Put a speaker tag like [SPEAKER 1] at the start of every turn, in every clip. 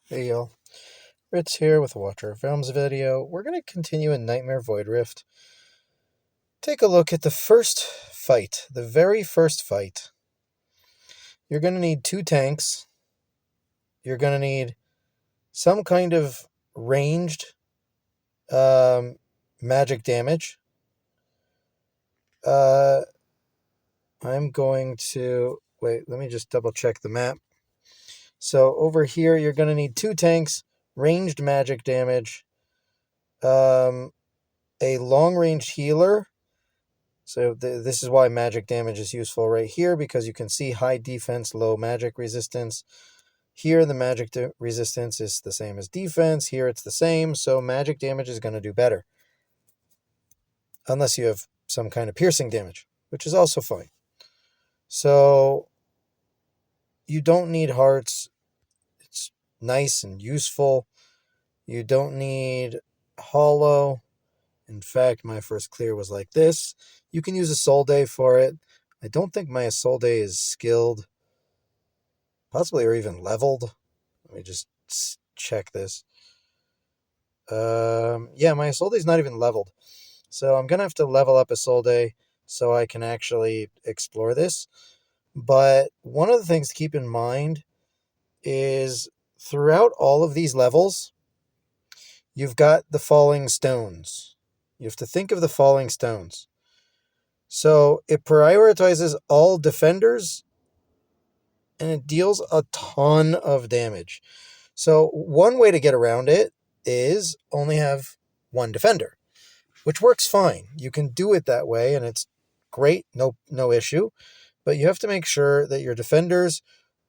[SPEAKER 1] Hey y'all, Ritz here with a Watcher of Realms video. We're going to continue in Nightmare Void Rift. Take a look at the first fight, the very first fight. You're going to need 2 tanks. You're going to need some kind of ranged magic damage. I'm going to... Wait, let me just double check the map. So over here, you're going to need 2 tanks, ranged magic damage, a long-range healer. So this is why magic damage is useful right here, because you can see high defense, low magic resistance. Here, the magic resistance is the same as defense. Here, it's the same, so magic damage is going to do better. Unless you have some kind of piercing damage, which is also fine. So you don't need hearts. It's nice and useful. You don't need hollow. In fact, my first clear was like this. You can use Isolde for it. I don't think my Isolde is skilled. Possibly or even leveled. Let me just check this. Yeah, my Isolde is not even leveled. So I'm going to have to level up Isolde so I can actually explore this. But one of the things to keep in mind is throughout all of these levels, you've got the falling stones. You have to think of the falling stones. So it prioritizes all defenders, and it deals a ton of damage. So one way to get around it is only have 1 defender, which works fine. You can do it that way, and it's great, no issue. But you have to make sure that your defenders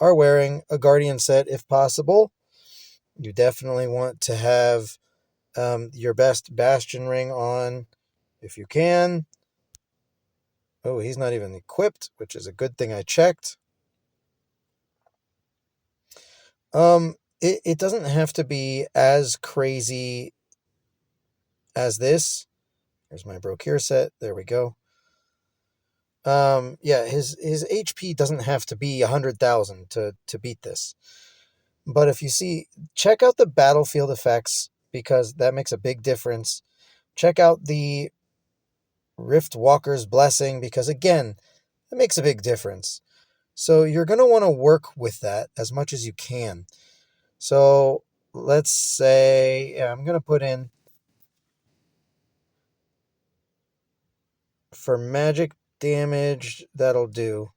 [SPEAKER 1] are wearing a Guardian set if possible. You definitely want to have your best Bastion ring on if you can. Oh, he's not even equipped, which is a good thing I checked. It doesn't have to be as crazy as this. Here's my Brokir set. There we go. Yeah, his HP doesn't have to be 100,000 to beat this. But if you see, check out the battlefield effects, because that makes a big difference. Check out the Rift Walker's Blessing, because again, it makes a big difference. So you're going to want to work with that as much as you can. So let's say, I'm going to put in for magic damage, that'll do.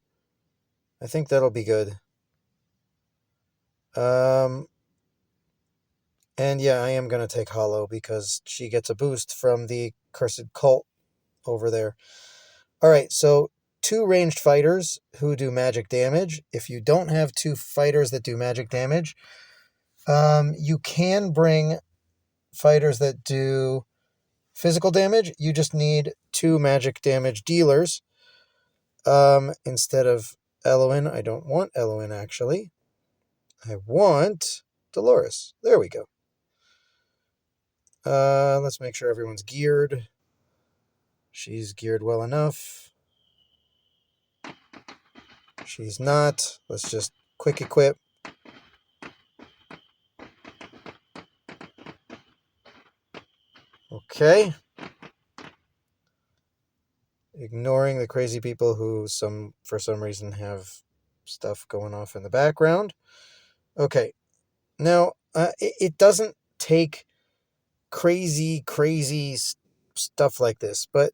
[SPEAKER 1] I think that'll be good. And yeah, I am going to take Hollow because she gets a boost from the Cursed Cult over there. Alright, so 2 ranged fighters who do magic damage. If you don't have 2 fighters that do magic damage, you can bring fighters that do physical damage. You just need 2 magic damage dealers. Instead of Eloin, I don't want Eloin actually. I want Dolores. There we go. Let's make sure everyone's geared. She's geared well enough. She's not. Let's just quick equip. Okay. Ignoring the crazy people who for some reason have stuff going off in the background. Okay. Now, it doesn't take crazy stuff like this, but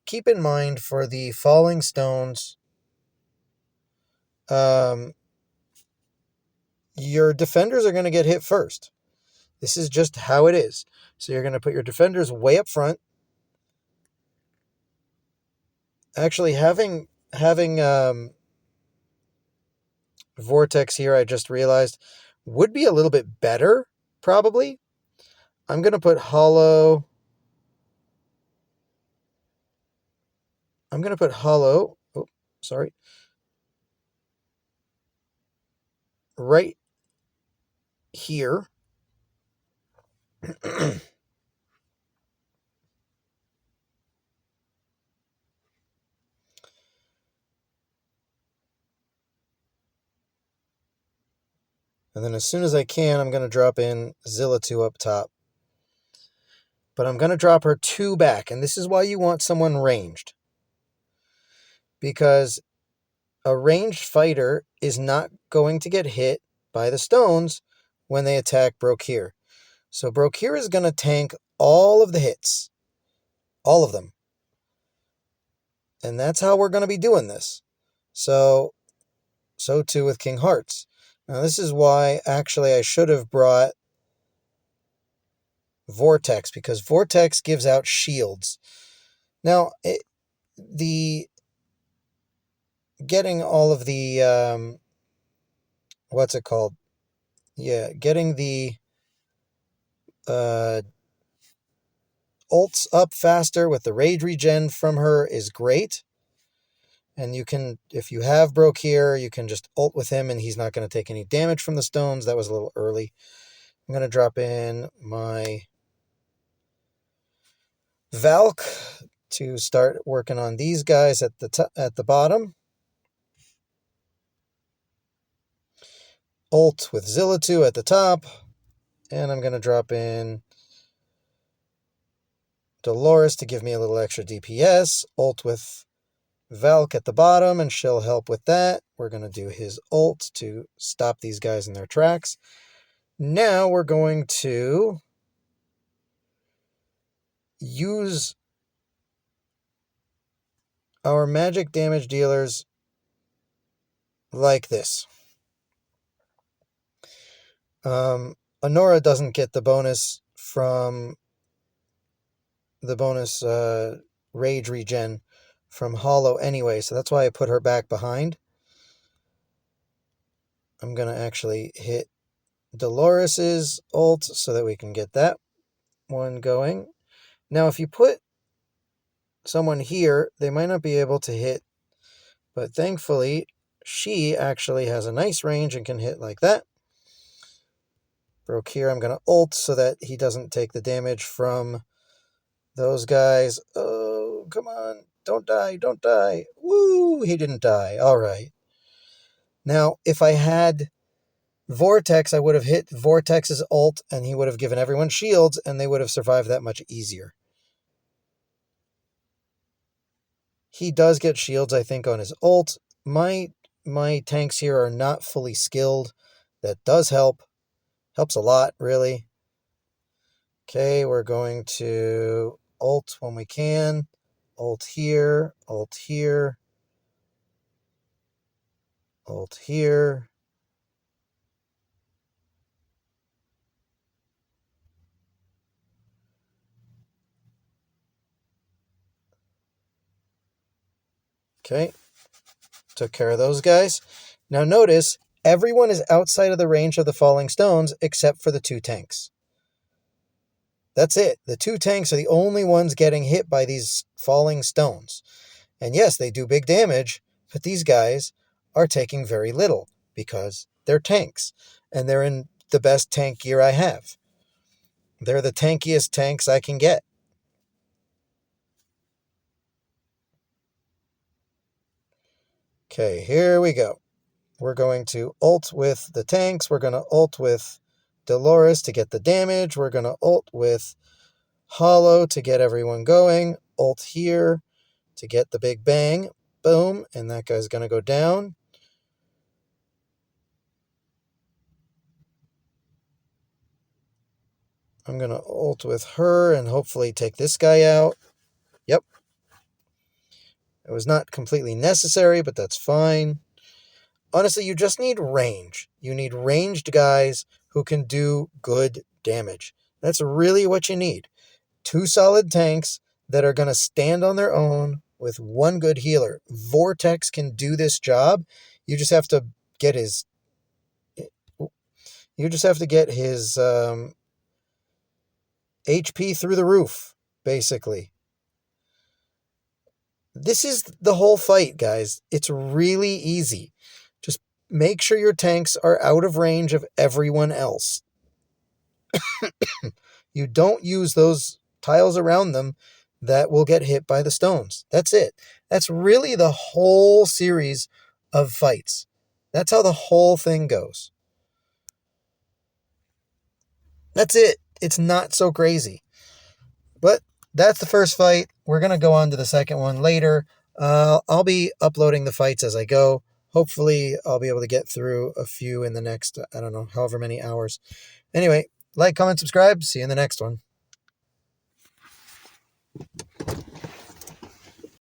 [SPEAKER 1] keep in mind for the falling stones, your defenders are going to get hit first. This is just how it is. So you're going to put your defenders way up front. Actually, having Vortex here, I just realized, would be a little bit better, probably. I'm going to put Hollow. Oh, sorry. Right here. And then as soon as I can, I'm going to drop in Zilla2 up top. But I'm going to drop her 2 back, and this is why you want someone ranged. Because a ranged fighter is not going to get hit by the stones when they attack Brokir. So Brokir is going to tank all of the hits. All of them. And that's how we're going to be doing this. So too with King Hearts. Now this is why actually I should have brought Vortex, because Vortex gives out shields. Now, getting all of the, what's it called? Yeah, getting the ults up faster with the rage regen from her is great. And you can, if you have Brokir, you can just ult with him and he's not going to take any damage from the stones. That was a little early. I'm going to drop in my Valk to start working on these guys at the bottom. Ult with Zilla2 at the top. And I'm going to drop in Dolores to give me a little extra DPS. Ult with Valk at the bottom, and she'll help with that. We're going to do his ult to stop these guys in their tracks. Now we're going to use our magic damage dealers like this. Honora doesn't get the bonus from the bonus rage regen from Hollow anyway, so that's why I put her back behind. I'm going to actually hit Dolores's ult so that we can get that one going. Now, if you put someone here, they might not be able to hit, but thankfully, she actually has a nice range and can hit like that. Brokir, I'm going to ult so that he doesn't take the damage from those guys. Oh, come on. Don't die, don't die. Woo, he didn't die. All right. Now, if I had Vortex, I would have hit Vortex's ult, and he would have given everyone shields, and they would have survived that much easier. He does get shields, I think, on his ult. My tanks here are not fully skilled. That does help. Helps a lot, really. Okay, we're going to ult when we can. Ult here, ult here, ult here. Okay, took care of those guys. Now notice, everyone is outside of the range of the falling stones except for the 2 tanks. That's it. The 2 tanks are the only ones getting hit by these falling stones. And yes, they do big damage, but these guys are taking very little because they're tanks. And they're in the best tank gear I have. They're the tankiest tanks I can get. Okay, here we go. We're going to ult with the tanks. We're going to ult with Dolores to get the damage. We're going to ult with Hollow to get everyone going. Ult here to get the big bang. Boom. And that guy's going to go down. I'm going to ult with her and hopefully take this guy out. Yep. It was not completely necessary, but that's fine. Honestly, you just need range. You need ranged guys who can do good damage. That's really what you need. 2 solid tanks that are going to stand on their own with 1 good healer. Vortex can do this job. You just have to get his... HP through the roof, basically. This is the whole fight, guys. It's really easy. Just make sure your tanks are out of range of everyone else. You don't use those tiles around them that will get hit by the stones. That's it. That's really the whole series of fights. That's how the whole thing goes. That's it. It's not so crazy. But that's the first fight. We're going to go on to the second one later. I'll be uploading the fights as I go. Hopefully, I'll be able to get through a few in the next, I don't know, however many hours. Anyway, like, comment, subscribe. See you in the next one.